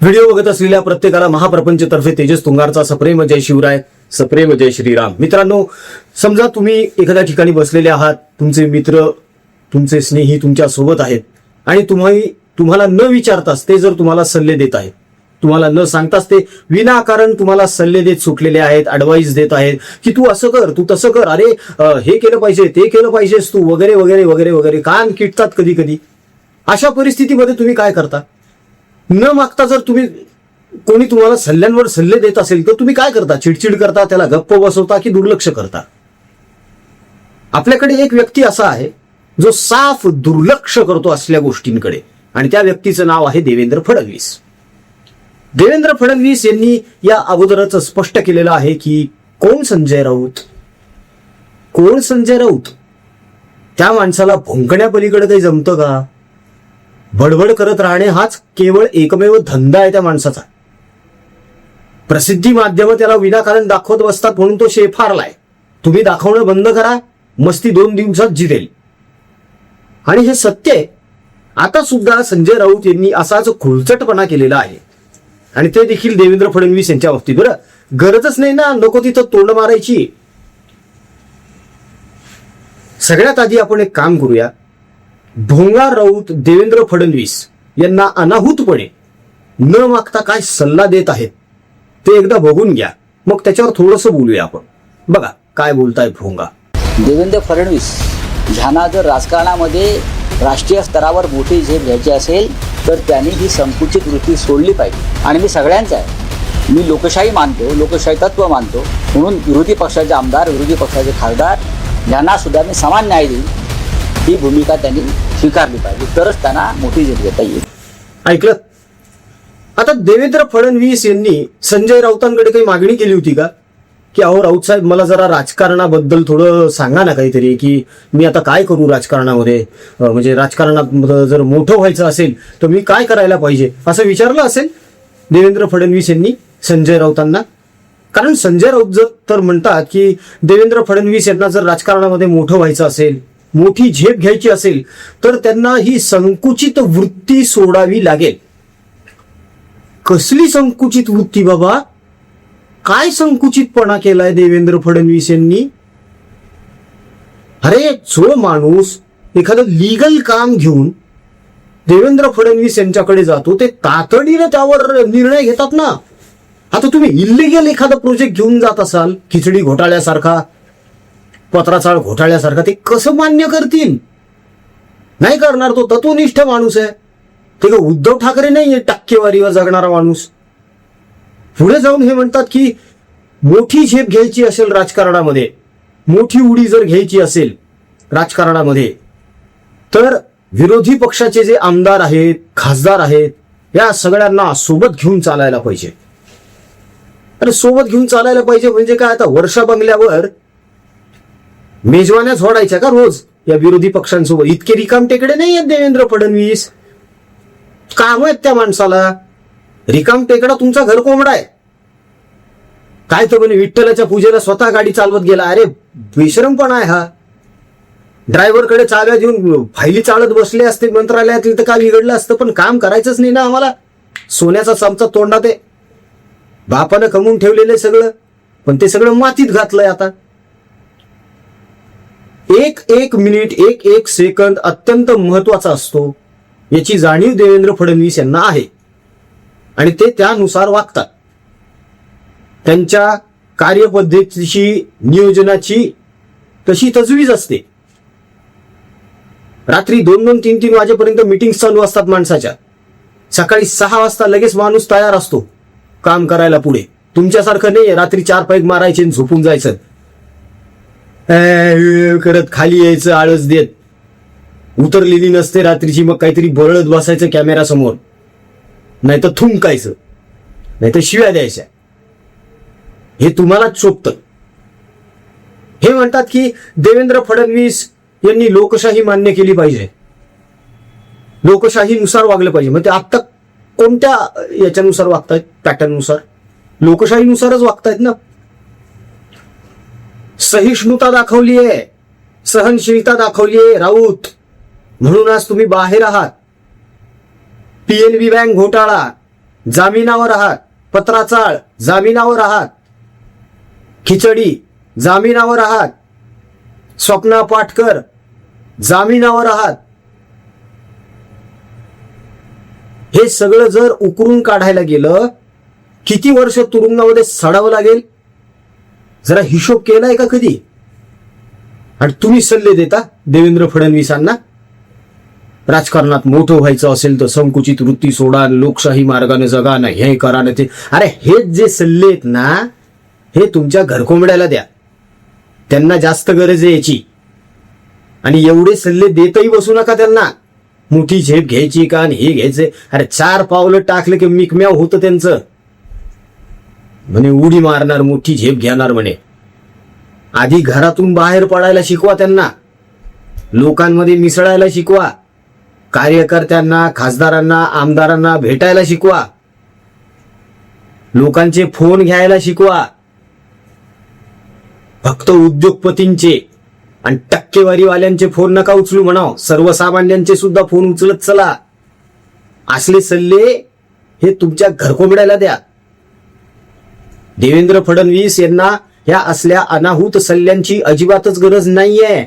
Video बघत असलेल्या प्रत्येकाला महाप्रपंचतर्फे तेजस तुंगारचा सप्रेम जय शिवराय, सप्रेम जय श्रीराम. मित्रांनो, समजा तुम्ही एखाद्या ठिकाणी बसलेले आहात, तुमचे मित्र, तुमचे स्नेही तुमच्या सोबत आहेत आणि तुम्हाला न विचारताच ते जर तुम्हाला सल्ले देत आहेत, तुम्हाला न सांगताच ते विनाकारण तुम्हाला सल्ले देत सुटलेले आहेत, ऍडवाइस देत आहेत की तू असं कर, तू तसं कर, अरे हे केलं पाहिजे, ते केलं पाहिजेस तू, वगैरे वगैरे वगैरे वगैरे. कान किटतात कधी कधी. अशा परिस्थितीमध्ये तुम्ही काय करता? न मागता जर कोणी तुम्हाला सल्ल्यांवर सल्ले देत असेल तर तुम्ही काय करता? चिडचिड करता, त्याला गप्प बसवता की दुर्लक्ष करता? आपल्याकडे एक व्यक्ती असा आहे जो साफ दुर्लक्ष करतो असल्या गोष्टींकडे, आणि त्या व्यक्तीचं नाव आहे देवेंद्र फडणवीस. देवेंद्र फडणवीस यांनी या अगोदरच स्पष्ट केलेलं आहे की कोण संजय राऊत, कोण संजय राऊत, त्या माणसाला भुंकण्यापलीकडे काही जमतं का? बडबड करत राहणे हाच केवळ एकमेव धंदा आहे त्या माणसाचा. प्रसिद्धी माध्यम त्याला विनाकारण दाखवत बसतात म्हणून तो शेफारलाय. तुम्ही दाखवणं बंद करा, मस्ती 2 दिवसात जिरेल. आणि हे सत्य आहे. आता सुद्धा संजय राऊत यांनी असाच खुळचटपणा केलेला आहे, आणि ते देखील देवेंद्र फडणवीस यांच्या बाबतीत. बरं, गरजच नाही ना नको तिथं तोंड मारायची. सगळ्यात आधी आपण एक काम करूया. भोंगा राऊत देवेंद्र फडणवीस यांना अनाहूतपणे न मागता काय सल्ला देत आहेत ते एकदा बघून घ्या, मग त्याच्यावर थोडंसं बोलूया आपण. बघा काय बोलताय भोंगा. देवेंद्र फडणवीस ह्यांना जर राजकारणामध्ये राष्ट्रीय स्तरावर मोठी झेप घ्यायची असेल तर त्यांनी ही संकुचित वृत्ती सोडली पाहिजे. आणि मी सगळ्यांचा आहे, मी लोकशाही मानतो, लोकशाही तत्व मानतो, म्हणून विरोधी पक्षाचे आमदार, विरोधी पक्षाचे खासदार यांना सुद्धा मी समान न्याय देईन ही भूमिका त्यांनी स्वीकारली पाहिजे, तरच त्यांना मोठी झेप घेता येईल. ऐकलं? आता देवेंद्र फडणवीस यांनी संजय राऊतांकडे काही मागणी केली होती का की अहो राऊत साहेब मला जरा राजकारणाबद्दल थोडं सांगा ना काहीतरी, की मी आता काय करू राजकारणामध्ये, म्हणजे राजकारणात जर मोठं व्हायचं असेल तर मी काय करायला पाहिजे, असं विचारलं असेल देवेंद्र फडणवीस यांनी संजय राऊतांना? कारण संजय राऊत जर तर म्हणतात की देवेंद्र फडणवीस यांना जर राजकारणामध्ये मोठं व्हायचं असेल, मोठी झेप घ्यायची असेल तर त्यांना ही संकुचित वृत्ती सोडावी लागेल. कसली संकुचित वृत्ती बाबा? काय संकुचितपणा केलाय देवेंद्र फडणवीस यांनी? अरे जो माणूस एखादं लीगल काम घेऊन देवेंद्र फडणवीस यांच्याकडे जातो ते तातडीने त्यावर निर्णय घेतात ना. आता तुम्ही इल्लिगल एखादा प्रोजेक्ट घेऊन जात असाल, खिचडी घोटाळ्यासारखा, पत्राचाळ घोटाळ्यासारखा, ते कसं मान्य करतील? नाही करणार. तो तत्वनिष्ठ माणूस आहे. ते का उद्धव ठाकरे नाही, टक्केवारीवर जगणारा माणूस. पुढे जाऊन हे म्हणतात की मोठी झेप घ्यायची असेल राजकारणामध्ये, मोठी उडी जर घ्यायची असेल राजकारणामध्ये तर विरोधी पक्षाचे जे आमदार आहेत, खासदार आहेत, या सगळ्यांना सोबत घेऊन चालायला पाहिजे. अरे सोबत घेऊन चालायला पाहिजे म्हणजे काय? आता वर्षा बंगल्यावर मेजवान्या झोडायच्या का रोज या विरोधी पक्षांसोबत? इतके रिकाम टेकडे नाही आहेत देवेंद्र फडणवीस. काम आहेत त्या माणसाला. रिकाम टेकडा तुमचा घर कोंबडा आहे. काय तर म्हणे विठ्ठलाच्या पूजेला स्वतः गाडी चालवत गेला. अरे बेशरमपणा आहे हा. ड्रायव्हरकडे चाव्या देऊन फायली चालत बसले असते मंत्रालयातील तर काय बिघडलं असतं, पण काम करायचंच नाही ना आम्हाला. सोन्याचा चमचा तोंडात आहे. बापानं कमवून ठेवलेलं सगळं, पण ते सगळं मातीत घातलंय आता. एक मिनिट, एक सेकंद अत्यंत महत्वाचा असतो, याची जाणीव देवेंद्र फडणवीस यांना आहे, आणि ते त्यानुसार वागतात. त्यांच्या कार्यपद्धतीची, नियोजनाची तशी तजवीज असते. रात्री 2-2, 3-3 वाजेपर्यंत मीटिंग चालू असतात माणसाच्या. सकाळी 6 वाजता लगेच माणूस तयार असतो काम करायला पुढे. तुमच्यासारखं नाही रात्री 4 पैक मारायचे आणि झोपून जायचं करत खाली यायचं आळस देत. उतरलेली नसते रात्रीची, मग काहीतरी बरळत बसायचं कॅमेरा समोर, नाहीतर थुंकायचं, नाहीतर शिव्या द्यायच्या. हे तुम्हालाच शोभतं. हे म्हणतात की देवेंद्र फडणवीस यांनी लोकशाही मान्य केली पाहिजे, लोकशाहीनुसार वागलं पाहिजे. मग ते आता कोणत्या याच्यानुसार वागतायत? पॅटर्ननुसार, लोकशाहीनुसारच वागतायत ना. सहिष्णुता दाखवली आहे, सहनशीलता दाखवली आहे राऊत, म्हणून आज तुम्ही बाहेर आहात. पीएनबी बँक घोटाळा, जामिनावर आहात. पत्राचाळ, जामिनावर आहात. खिचडी, जामिनावर आहात. स्वप्ना पाटकर, जामिनावर आहात. हे सगळं जर उकरून काढायला गेलं, किती वर्ष तुरुंगामध्ये सडावं लागेल जरा हिशोब केलाय का कधी? आणि तुम्ही सल्ले देता देवेंद्र फडणवीसांना? राजकारणात मोठं व्हायचं असेल तर संकुचित वृत्ती सोडा, लोकशाही मार्गाने जगा, ना हे करा ना ते. अरे हेच जे सल्ले आहेत ना, हे तुमच्या घरकोंबड्याला द्या. त्यांना जास्त गरज आहे याची. आणि एवढे सल्ले देतही बसू नका त्यांना. मोठी झेप घ्यायची का आणि हे घ्यायचंय. अरे 4 पावलं टाकलं की मिकम्याव होतं त्यांचं. म्हणे उडी मारणार, मोठी झेप घेणार म्हणे. आधी घरातून बाहेर पडायला शिकवा त्यांना. लोकांमध्ये मिसळायला शिकवा. कार्यकर्त्यांना, खासदारांना, आमदारांना भेटायला शिकवा. लोकांचे फोन घ्यायला शिकवा. फक्त उद्योगपतींचे आणि टक्केवारीवाल्यांचे फोन नका उचलू म्हणाव. सर्वसामान्यांचे सुद्धा फोन उचलत चला. असले सल्ले हे तुमच्या घरकोंबड्याला द्या. देवेंद्र फडणवीस यांना ह्या असल्या अनाहूत सल्ल्यांची अजिबातच गरज नाहीये.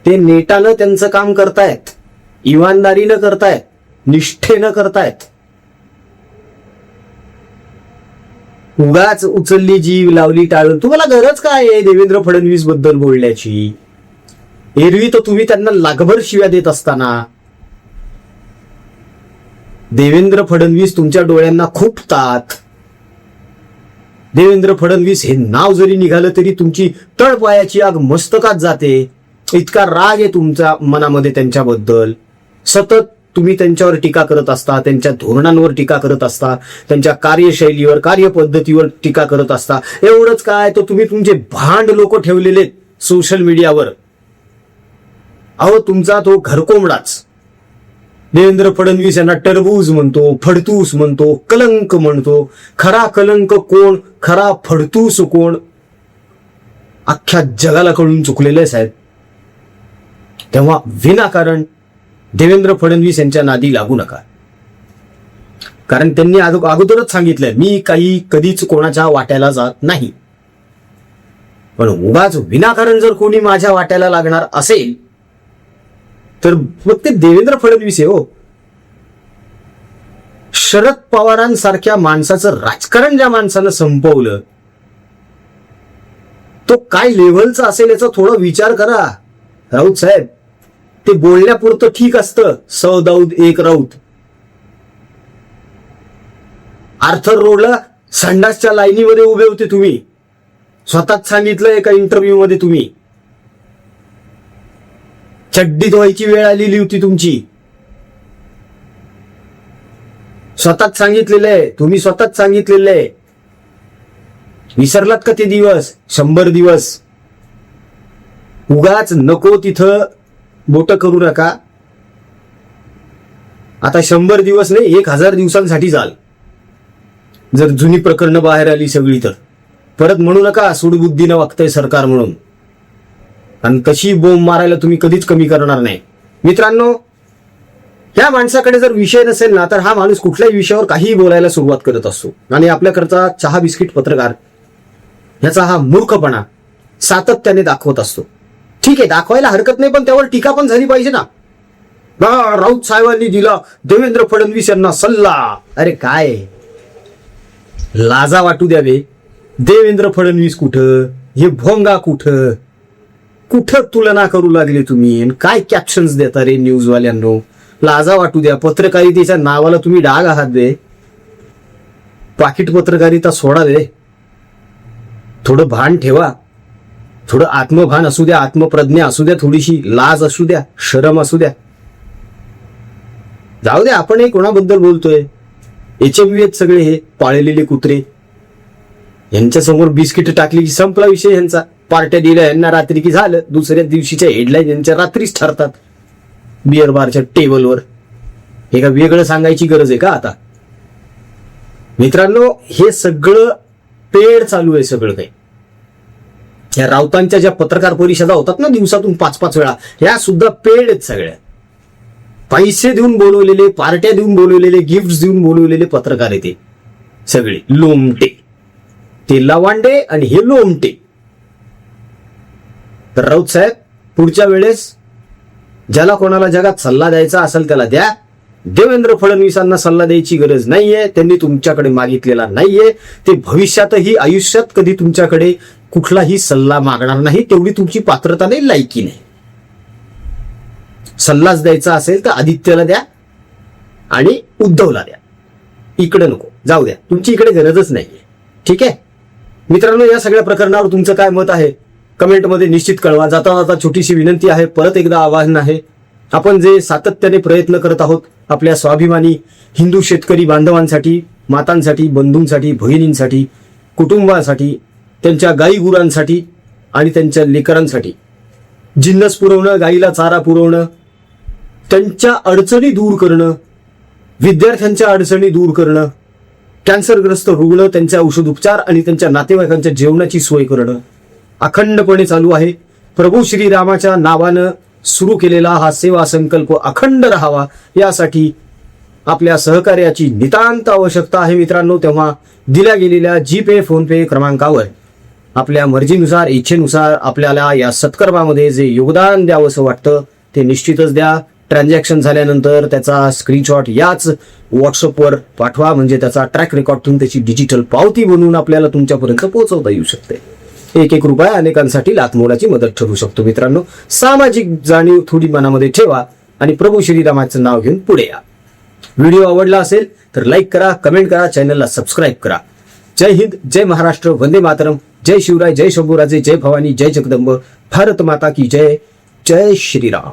ते नेटानं त्यांचं काम करतायत, इमानदारीनं करतायत, निष्ठेनं करतायत. उगाच उचलली जीव लावली टाळून. तुम्हाला गरज काय आहे देवेंद्र फडणवीस बद्दल बोलण्याची? एरवी तर तुम्ही त्यांना लागभर शिव्या देत असताना. देवेंद्र फडणवीस तुमच्या डोळ्यांना खुपतात. देवेंद्र फडणवीस हे नाव जरी निघालं तरी तुमची तळपायाची आग मस्तकात जाते. इतका राग आहे तुमच्या मनामध्ये त्यांच्याबद्दल. सतत तुम्ही त्यांच्यावर टीका करत असता, त्यांच्या धोरणांवर टीका करत असता, त्यांच्या कार्यशैलीवर, कार्यपद्धतीवर टीका करत असता. एवढंच काय, तर तुम्ही तुमचे भांड लोक ठेवलेले सोशल मीडियावर. अहो तुमचा तो घरकोंबडाच देवेंद्र फडणवीस यांना टरबूज म्हणतो, फडतूस म्हणतो, कलंक म्हणतो. खरा कलंक कोण, खरा फडतूस कोण, अख्ख्या जगाला कळून चुकलेले साहेब. तेव्हा विनाकारण देवेंद्र फडणवीस यांच्या नादी लागू नका. कारण त्यांनी अगोदरच सांगितलंय, मी काही कधीच कोणाच्या वाट्याला जात नाही. पण उगाच विनाकारण जर कोणी माझ्या वाट्याला लागणार असेल तर मग ते देवेंद्र फडणवीस आहे हो. शरद पवारांसारख्या माणसाचं राजकारण ज्या माणसानं संपवलं, तो काय लेव्हलचा असेल याचा थोडा विचार करा राऊत साहेब. ते बोलण्यापुरतं ठीक असतं, 100 दाऊद 1 राऊत. आर्थर रोडला संडासच्या लाईनीमध्ये उभे होते तुम्ही. स्वतःच सांगितलं एका इंटरव्ह्यू मध्ये तुम्ही. चड्डी धुवायची वेळ आलेली होती तुमची. स्वतःच सांगितलेलं आहे तुम्ही, स्वतःच सांगितलेलं आहे. विसरलात का ते दिवस? 100 दिवस. उगाच नको तिथं बोट करू नका. आता 100 दिवस नाही, 1000 दिवसांसाठी जाल. जर जुनी प्रकरणं बाहेर आली सगळी तर परत म्हणू नका सूडबुद्धीनं वागतंय सरकार म्हणून. आणि तशी बोंब मारायला तुम्ही कधीच कमी करणार नाही. मित्रांनो, ह्या माणसाकडे जर विषय नसेल ना, तर हा माणूस कुठल्याही विषयावर काहीही बोलायला सुरुवात करत असतो. आणि आपल्याकडचा चहा बिस्किट पत्रकार ह्याचा हा मूर्खपणा सातत्याने दाखवत असतो. ठीक आहे, दाखवायला हरकत नाही, पण त्यावर टीका पण झाली पाहिजे ना. राऊत साहेबांनी दिला देवेंद्र फडणवीस यांना सल्ला. अरे काय लाजा वाटू द्यावे. देवेंद्र फडणवीस कुठं, हे भोंगा कुठं, कुठं तुलना करू लागले तुम्ही. आणि काय कॅप्शन्स देता रे न्यूजवाल्यांनो. लाजा वाटू द्या. पत्रकारितेच्या नावाला तुम्ही डाग आहात दे. पाकिट पत्रकारिता सोडा दे. थोडं भान ठेवा. थोडं आत्मभान असू द्या, आत्मप्रज्ञा असू द्या, थोडीशी लाज असू द्या, शरम असू द्या. जाऊ द्या, आपण हे कोणाबद्दल बोलतोय? HMV आहेत सगळे हे पाळलेले कुत्रे. यांच्या समोर बिस्किट टाकली की संपला विषय यांचा. पार्ट्या दिल्या यांना रात्री की झालं. दुसऱ्या दिवशीच्या हेडलाईन यांच्या रात्रीच ठरतात बिअर बारच्या टेबलवर. हे का वेगळं सांगायची गरज आहे का आता? मित्रांनो, हे सगळं पेड चालू आहे सगळं काही. या राऊतांच्या ज्या पत्रकार परिषदा होतात ना दिवसातून 5-5 वेळा, ह्या सुद्धा पेड आहेत सगळ्या. पैसे देऊन बोलवलेले, पार्ट्या देऊन बोलवलेले, गिफ्ट देऊन बोलवलेले पत्रकार आहे ते सगळे लोमटे. ते लवांडे आणि हे लोमटे. तर राऊत साहेब, पुढच्या वेळेस ज्याला कोणाला जगात सल्ला द्यायचा असेल त्याला द्या. देवेंद्र फडणवीसांना सल्ला द्यायची गरज नाहीये. त्यांनी तुमच्याकडे मागितलेला नाहीये. ते भविष्यातही आयुष्यात कधी तुमच्याकडे कुठलाही सल्ला मागणार नाही. तेवढी तुमची पात्रता नाही, लायकी नाही. सल्लाच द्यायचा असेल तर आदित्यला द्या आणि उद्धवला द्या. इकडे नको, जाऊ द्या. तुमची इकडे गरजच नाहीये. ठीक आहे मित्रांनो, या सगळ्या प्रकरणावर तुमचं काय मत आहे कमेंटमध्ये निश्चित कळवा. जाता जाता छोटीशी विनंती आहे, परत एकदा आवाहन आहे. आपण जे सातत्याने प्रयत्न करत आहोत आपल्या स्वाभिमानी हिंदू शेतकरी बांधवांसाठी, मातांसाठी, बंधूंसाठी, भगिनींसाठी, कुटुंबासाठी, त्यांच्या गाई गुरांसाठी आणि त्यांच्या लेकरांसाठी जिन्नस पुरवणं, गाईला चारा पुरवणं, त्यांच्या अडचणी दूर करणं, विद्यार्थ्यांच्या अडचणी दूर करणं, कॅन्सरग्रस्त रुग्ण त्यांच्या औषधोपचार आणि त्यांच्या नातेवाईकांच्या जेवणाची सोय करणं अखंडपणे चालू आहे. प्रभू श्रीरामाच्या नावानं सुरू केलेला हा सेवा संकल्प अखंड राहावा यासाठी आपल्या सहकार्याची नितांत आवश्यकता आहे मित्रांनो. तेव्हा दिल्या गेलेल्या जीपे, फोनपे क्रमांकावर आपल्या मर्जीनुसार, इच्छेनुसार आपल्याला या सत्कर्मामध्ये जे योगदान द्यावंसं वाटतं ते निश्चितच द्या. ट्रान्झॅक्शन झाल्यानंतर त्याचा स्क्रीनशॉट याच व्हॉट्सअपवर पाठवा, म्हणजे त्याचा ट्रॅक रेकॉर्ड ठेवून त्याची डिजिटल पावती बनवून आपल्याला तुमच्यापर्यंत पोहोचवता येऊ शकते. एक एक रुपया अनेकांसाठी लाखमोलाची मदत ठरू शकतो मित्रांनो. सामाजिक जाणीव थोडी मनामध्ये ठेवा आणि प्रभू श्रीरामाचं नाव घेऊन पुढे या. व्हिडिओ आवडला असेल तर लाईक करा, कमेंट करा, चॅनलला सबस्क्राईब करा. जय हिंद, जय महाराष्ट्र, वंदे मातरम, जय शिवराय, जय शंभूराजे, जय भवानी, जय जगदंब, भारत माता की जय. जय श्रीराम.